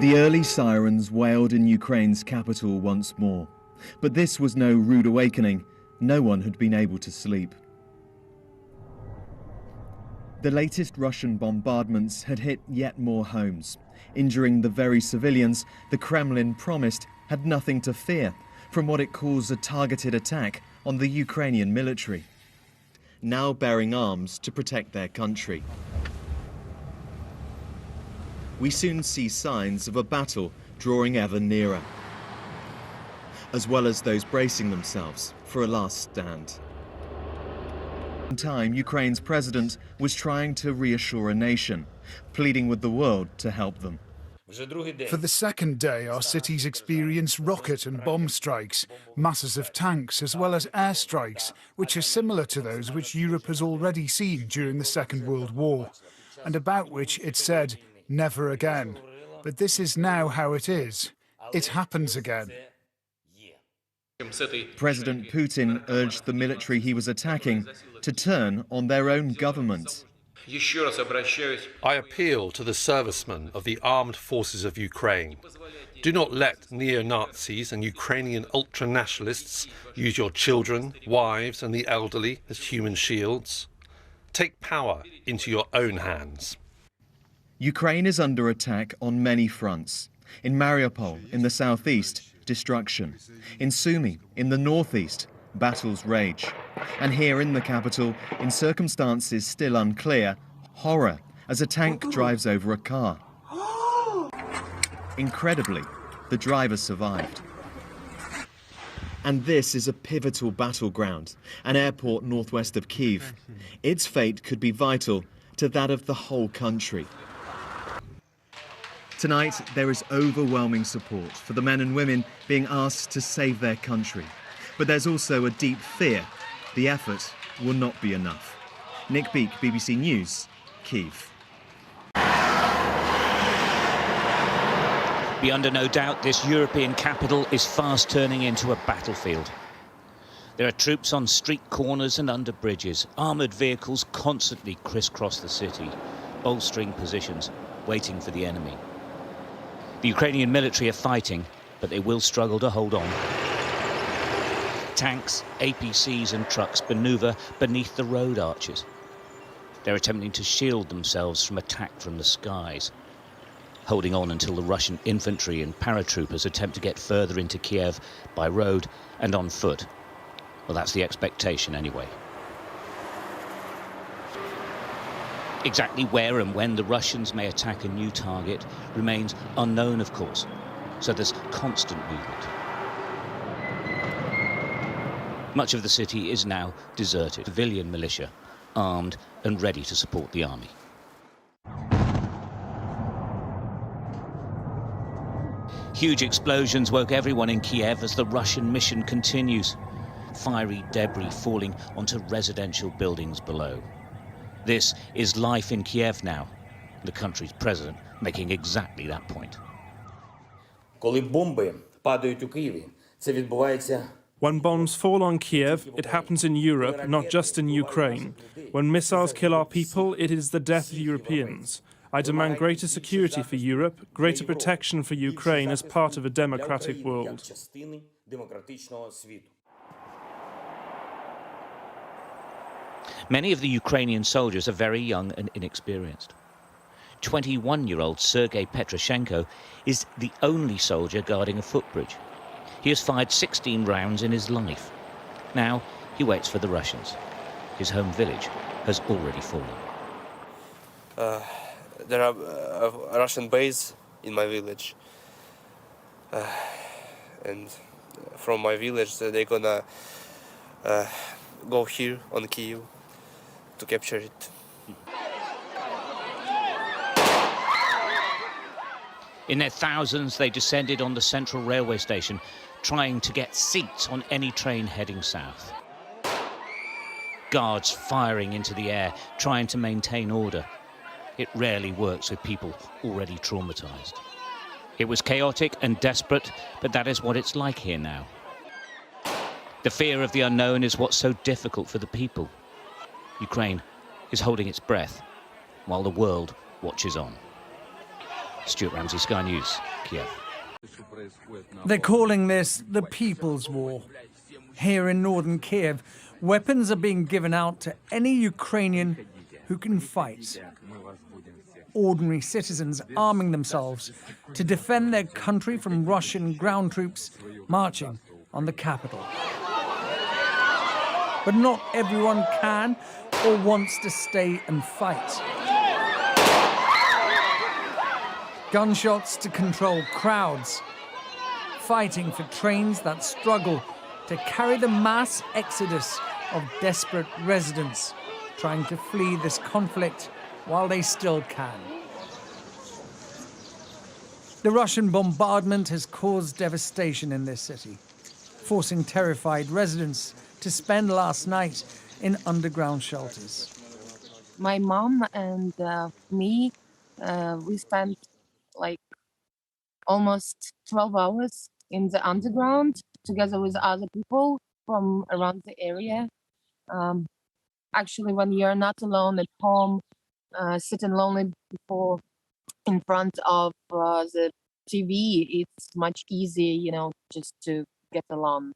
The early sirens wailed in Ukraine's capital once more. But this was no rude awakening. No one had been able to sleep. The latest Russian bombardments had hit yet more homes, injuring the very civilians the Kremlin promised had nothing to fear from what it calls a targeted attack on the Ukrainian military, now bearing arms to protect their country. We soon see signs of a battle drawing ever nearer, as well as those bracing themselves for a last stand. In time, Ukraine's president was trying to reassure a nation, pleading with the world to help them. For the second day, our cities experience rocket and bomb strikes, masses of tanks, as well as airstrikes, which are similar to those which Europe has already seen during the Second World War, and about which it said, never again. But this is now how it is. It happens again. President Putin urged the military he was attacking to turn on their own government. I appeal to the servicemen of the armed forces of Ukraine. Do not let neo-Nazis and Ukrainian ultra-nationalists use your children, wives and the elderly as human shields. Take power into your own hands. Ukraine is under attack on many fronts. In Mariupol, in the southeast, destruction. In Sumy, in the northeast, battles rage. And here in the capital, in circumstances still unclear, horror as a tank drives over a car. Incredibly, the driver survived. And this is a pivotal battleground, an airport northwest of Kyiv. Its fate could be vital to that of the whole country. Tonight, there is overwhelming support for the men and women being asked to save their country. But there's also a deep fear the effort will not be enough. Nick Beak, BBC News, Kyiv. Be under no doubt, this European capital is fast turning into a battlefield. There are troops on street corners and under bridges. Armoured vehicles constantly crisscross the city, bolstering positions, waiting for the enemy. The Ukrainian military are fighting, but they will struggle to hold on. Tanks, APCs and trucks manoeuvre beneath the road arches. They're attempting to shield themselves from attack from the skies, holding on until the Russian infantry and paratroopers attempt to get further into Kiev by road and on foot. Well, that's the expectation anyway. Exactly where and when the Russians may attack a new target remains unknown, of course, so there's constant movement. Much of the city is now deserted. Civilian militia, armed and ready to support the army. Huge explosions woke everyone in Kiev as the Russian mission continues. Fiery debris falling onto residential buildings below. This is life in Kiev now, the country's president making exactly that point. When bombs fall on Kiev, it happens in Europe, not just in Ukraine. When missiles kill our people, it is the death of Europeans. I demand greater security for Europe, greater protection for Ukraine as part of a democratic world. Many of the Ukrainian soldiers are very young and inexperienced. 21-year-old Sergei Petroshenko is the only soldier guarding a footbridge. He has fired 16 rounds in his life. Now he waits for the Russians. His home village has already fallen. There are a Russian base in my village. And from my village, they're gonna go here on Kyiv to capture it. In their thousands, they descended on the central railway station, trying to get seats on any train heading south. Guards firing into the air, trying to maintain order. It rarely works with people already traumatized. It was chaotic and desperate, but that is what it's like here now. The fear of the unknown is what's so difficult for the people. Ukraine is holding its breath while the world watches on. Stuart Ramsey, Sky News, Kiev. They're calling this the People's War. Here in northern Kiev, weapons are being given out to any Ukrainian who can fight. Ordinary citizens arming themselves to defend their country from Russian ground troops marching on the capital. But not everyone can or wants to stay and fight. Gunshots to control crowds, fighting for trains that struggle to carry the mass exodus of desperate residents trying to flee this conflict while they still can. The Russian bombardment has caused devastation in this city, forcing terrified residents to spend last night in underground shelters. My mom and me, we spent like almost 12 hours in the underground together with other people from around the area. Actually, when you're not alone at home, sitting lonely before in front of the TV, it's much easier, just to get along.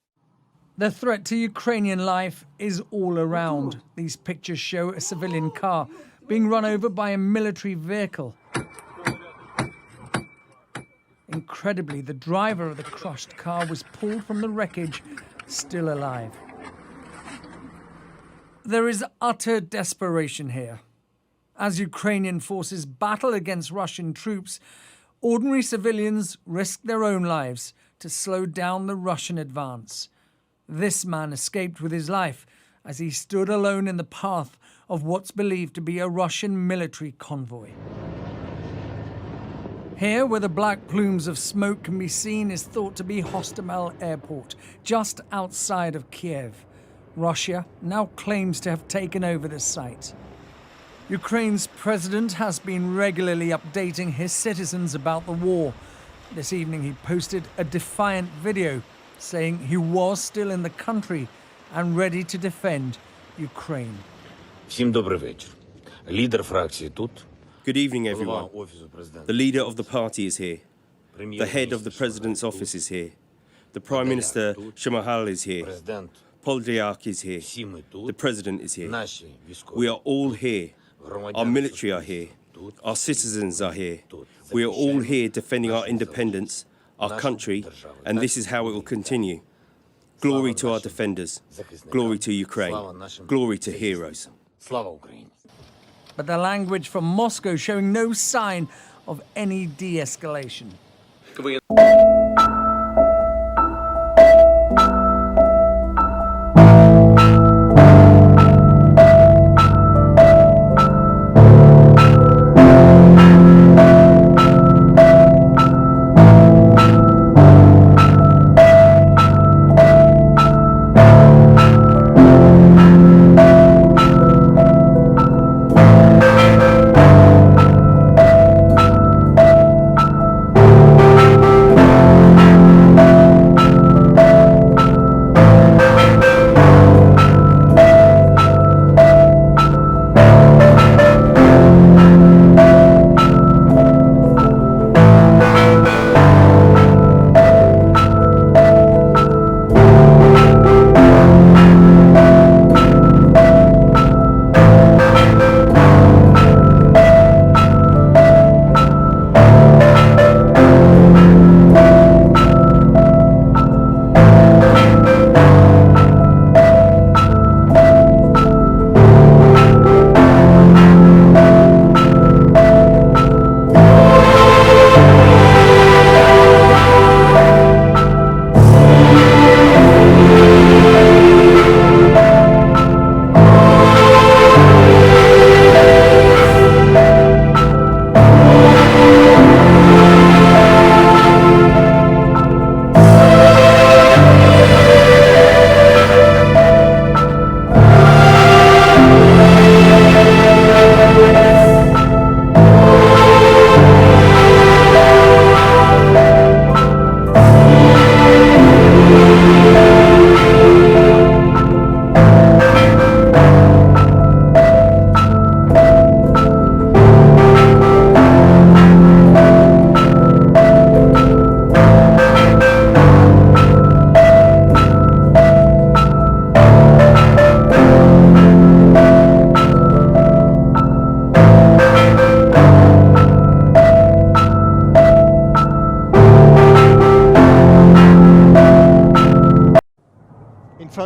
The threat to Ukrainian life is all around. These pictures show a civilian car being run over by a military vehicle. Incredibly, the driver of the crushed car was pulled from the wreckage, still alive. There is utter desperation here. As Ukrainian forces battle against Russian troops, ordinary civilians risk their own lives to slow down the Russian advance. This man escaped with his life as he stood alone in the path of what's believed to be a Russian military convoy. Here, where the black plumes of smoke can be seen, is thought to be Hostomel Airport, just outside of Kiev. Russia now claims to have taken over this site. Ukraine's president has been regularly updating his citizens about the war. This evening he posted a defiant video saying he was still in the country and ready to defend Ukraine. Всім добрий вечір. Лідер фракції тут. Good evening, everyone. The leader of the party is here. The head of the president's office is here. The Prime Minister Shmyhal is here. Podolyak is here. The president is here. We are all here. Our military are here. Our citizens are here. We are all here defending our independence, our country, and this is how it will continue. Glory to our defenders. Glory to Ukraine. Glory to heroes. But the language from Moscow showing no sign of any de-escalation.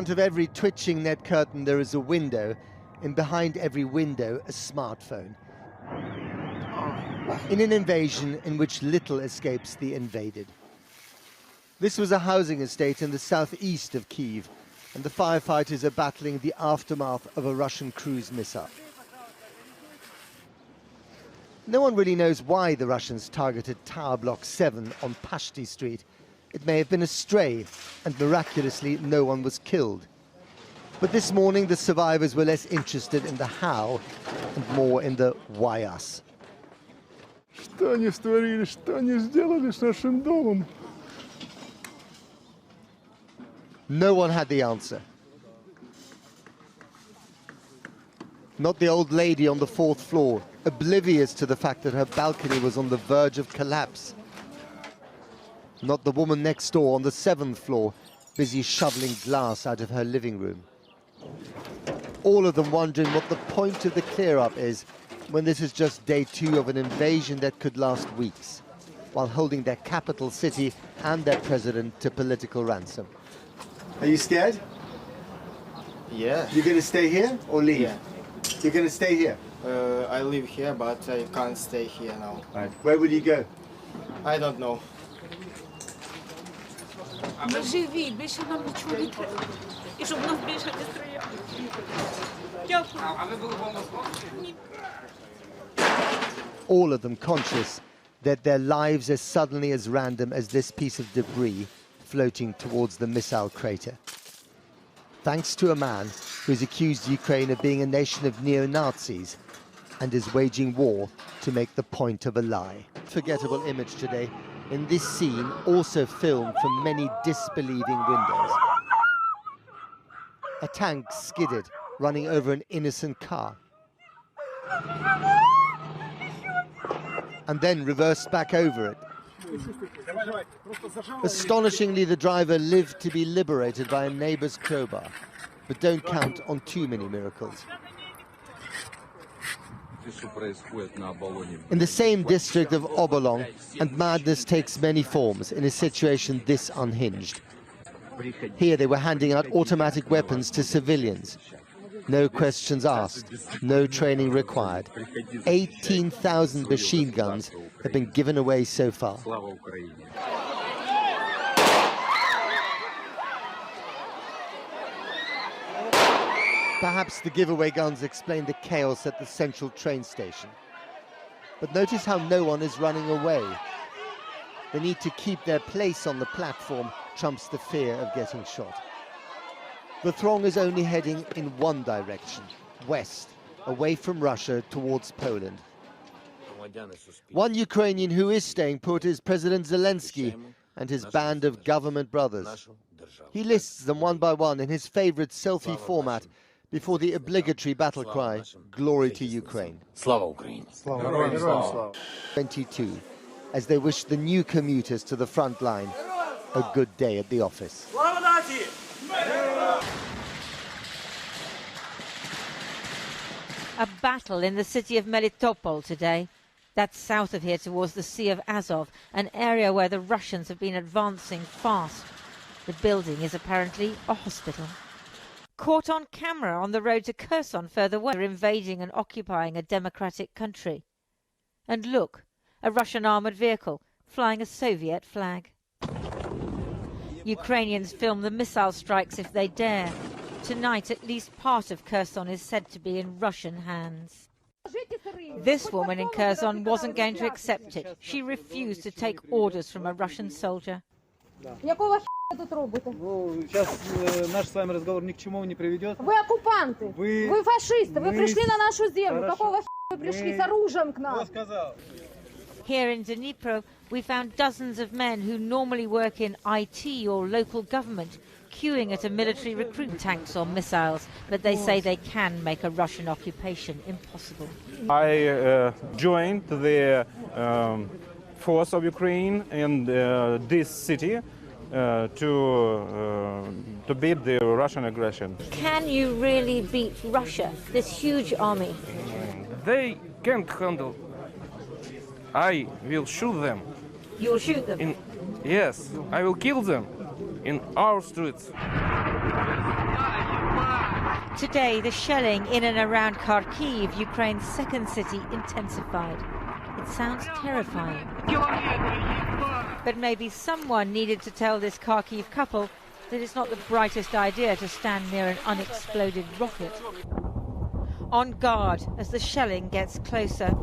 front of every twitching net curtain there is a window, and behind every window a smartphone. In an invasion in which little escapes the invaded. This was a housing estate in the southeast of Kyiv, and the firefighters are battling the aftermath of a Russian cruise missile. No one really knows why the Russians targeted Tower Block 7 on Pashti Street. It may have been a stray, and miraculously no one was killed. But this morning the survivors were less interested in the how and more in the why us. Что они створили, что они сделали с нашим домом? No one had the answer. Not the old lady on the 4th floor, oblivious to the fact that her balcony was on the verge of collapse. Not the woman next door on the 7th floor, busy shoveling glass out of her living room. All of them wondering what the point of the clear-up is when this is just day 2 of an invasion that could last weeks, while holding their capital city and their president to political ransom. Are you scared? Yeah. You're going to stay here or leave? Yeah. You're going to stay here? I live here, but I can't stay here now. Right. Where will you go? I don't know. Ми живі, більше нам нічого не треба. І щоб нас більше не стріляли. Дякую. А ви були повносправні? All of them conscious that their lives are suddenly as random as this piece of debris floating towards the missile crater. Thanks to a man who's accused Ukraine of being a nation of neo-Nazis and is waging war to make the point of a lie. Forgettable image today in this scene, also filmed from many disbelieving windows. A tank skidded, running over an innocent car. And then reversed back over it. Astonishingly, the driver lived to be liberated by a neighbor's crowbar. But don't count on too many miracles. In the same district of Obolong, and madness takes many forms in a situation this unhinged. Here they were handing out automatic weapons to civilians. No questions asked, no training required. 18,000 machine guns have been given away so far. Perhaps the giveaway guns explain the chaos at the central train station. But notice how no one is running away. The need to keep their place on the platform trumps the fear of getting shot. The throng is only heading in one direction, west, away from Russia towards Poland. One Ukrainian who is staying put is President Zelensky and his band of government brothers. He lists them one by one in his favorite selfie format before the obligatory battle cry, "Glory to Ukraine." Slava Ukraine. 22, as they wish the new commuters to the front line a good day at the office. A battle in the city of Melitopol today. That's south of here towards the Sea of Azov, an area where the Russians have been advancing fast. The building is apparently a hospital. Caught on camera on the road to Kherson further west, invading and occupying a democratic country. And look, a Russian armoured vehicle flying a Soviet flag. Ukrainians film the missile strikes if they dare. Tonight, at least part of Kherson is said to be in Russian hands. This woman in Kherson wasn't going to accept it. She refused to take orders from a Russian soldier. Тут робите? Сейчас наш с вами разговор ни к чему не приведет. Вы оккупанты. Вы фашисты. Вы пришли на нашу землю. Какого вы пришли с оружием к нам? Here in Dnipro, we found dozens of men who normally work in IT or local government queuing at a military recruitment tanks or missiles, but they say they can make a Russian occupation impossible. I joined the force of Ukraine in this city to beat the Russian aggression. Can you really beat Russia, this huge army? They can't handle. I will shoot them. You'll shoot them? Yes, I will kill them in our streets. Today, the shelling in and around Kharkiv, Ukraine's second city, intensified. It sounds terrifying. But maybe someone needed to tell this Kharkiv couple that it's not the brightest idea to stand near an unexploded rocket. On guard as the shelling gets closer.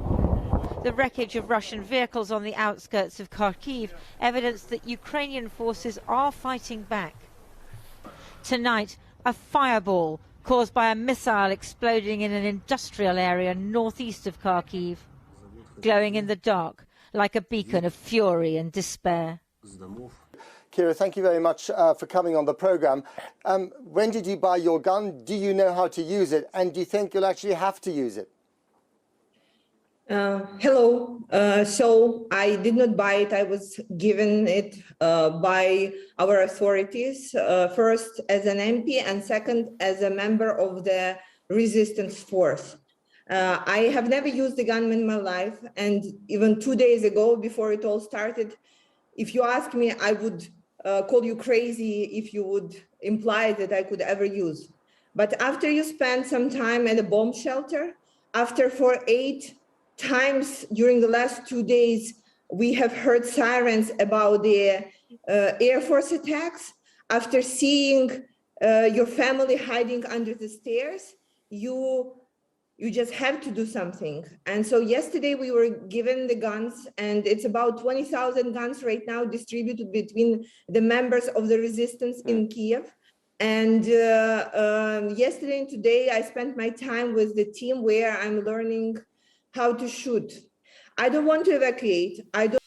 The wreckage of Russian vehicles on the outskirts of Kharkiv, evidence that Ukrainian forces are fighting back. Tonight, a fireball caused by a missile exploding in an industrial area northeast of Kharkiv, glowing in the dark like a beacon of fury and despair. Kira, thank you very much for coming on the programme. When did you buy your gun? Do you know how to use it? And do you think you'll actually have to use it? Hello. So I did not buy it. I was given it by our authorities, first as an MP and second as a member of the resistance force. I have never used a gun in my life. And even 2 days ago, before it all started, if you ask me, I would call you crazy if you would imply that I could ever use. But after you spend some time at a bomb shelter, after for 8 times during the last 2 days, we have heard sirens about the Air Force attacks. After seeing your family hiding under the stairs, you just have to do something. And so yesterday we were given the guns, and it's about 20,000 guns right now distributed between the members of the resistance in Kiev. And yesterday and today, I spent my time with the team where I'm learning how to shoot. I don't want to evacuate. I don't